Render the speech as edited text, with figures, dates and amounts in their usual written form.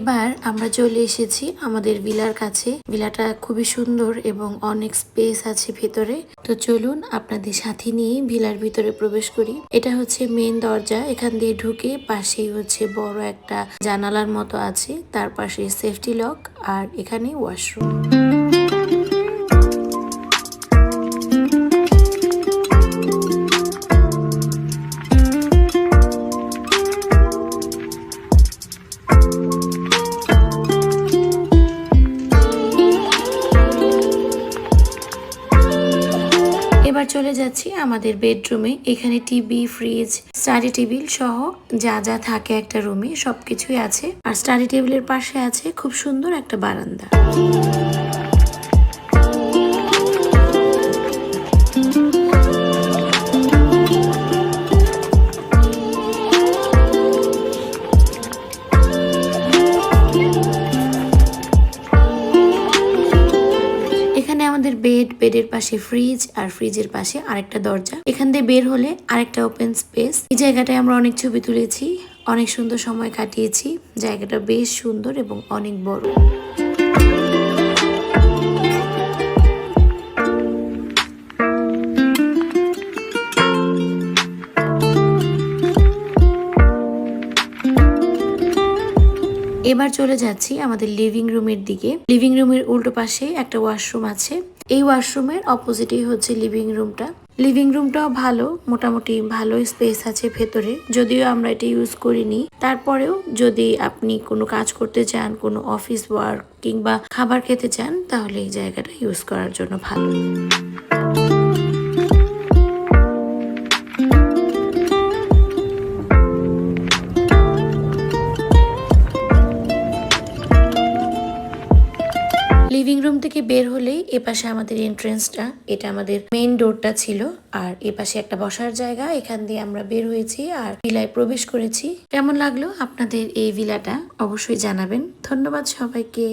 এবার আমরা চলে এসেছি আমাদের ভিলার কাছে। ভিলাটা খুবই সুন্দর এবং অনেক স্পেস আছে ভেতরে। তো চলুন আপনাদের সাথে নিয়ে ভিলার ভিতরে প্রবেশ করি। এটা হচ্ছে মেন দরজা। এখান দিয়ে ঢুকে পাশেই হচ্ছে বড় একটা জানালার মতো আছে, তার পাশে সেফটি লক আর এখানে ওয়াশরুম। এবার চলে যাচ্ছি আমাদের বেডরুমে। এখানে টিভি, ফ্রিজ, স্টাডি টেবিল সহ যা যা থাকে একটা রুমে সবকিছুই আছে। আর স্টাডি টেবিলের পাশে আছে খুব সুন্দর একটা বারান্দা। আমাদের বেডের পাশে ফ্রিজ আর ফ্রিজের পাশে আরেকটা দরজা। এখান দিয়ে বের হলে আরেকটা ওপেন স্পেস। এই জায়গাটায় আমরা অনেক ছবি তুলেছি, অনেক সুন্দর সময় কাটিয়েছি। জায়গাটা বেশ সুন্দর এবং অনেক বড়। এবার চলে যাচ্ছি আমাদের লিভিং রুমের দিকে। লিভিং রুমের উল্টো পাশে একটা ওয়াশরুম আছে। এই ওয়াশরুমের অপোজিটেই হচ্ছে লিভিং রুমটা। লিভিং রুমটাও ভালো, মোটামুটি ভালো স্পেস আছে ভেতরে, যদিও আমরা এটা ইউজ করিনি। তারপরেও যদি আপনি কোনো কাজ করতে চান, কোনো অফিস ওয়ার্ক কিংবা খাবার খেতে চান, তাহলে এই জায়গাটা ইউজ করার জন্য ভালো। লিভিং রুম থেকে বের হলেই এপাশে আমাদের এন্ট্রেন্সটা, এটা আমাদের মেইন ডোরটা ছিল। আর এপাশে একটা বসার জায়গা, এখান দিয়ে আমরা বের হয়েছি আর ভিলায় প্রবেশ করেছি। কেমন লাগলো আপনাদের এই ভিলাটা অবশ্যই জানাবেন। ধন্যবাদ সবাইকে।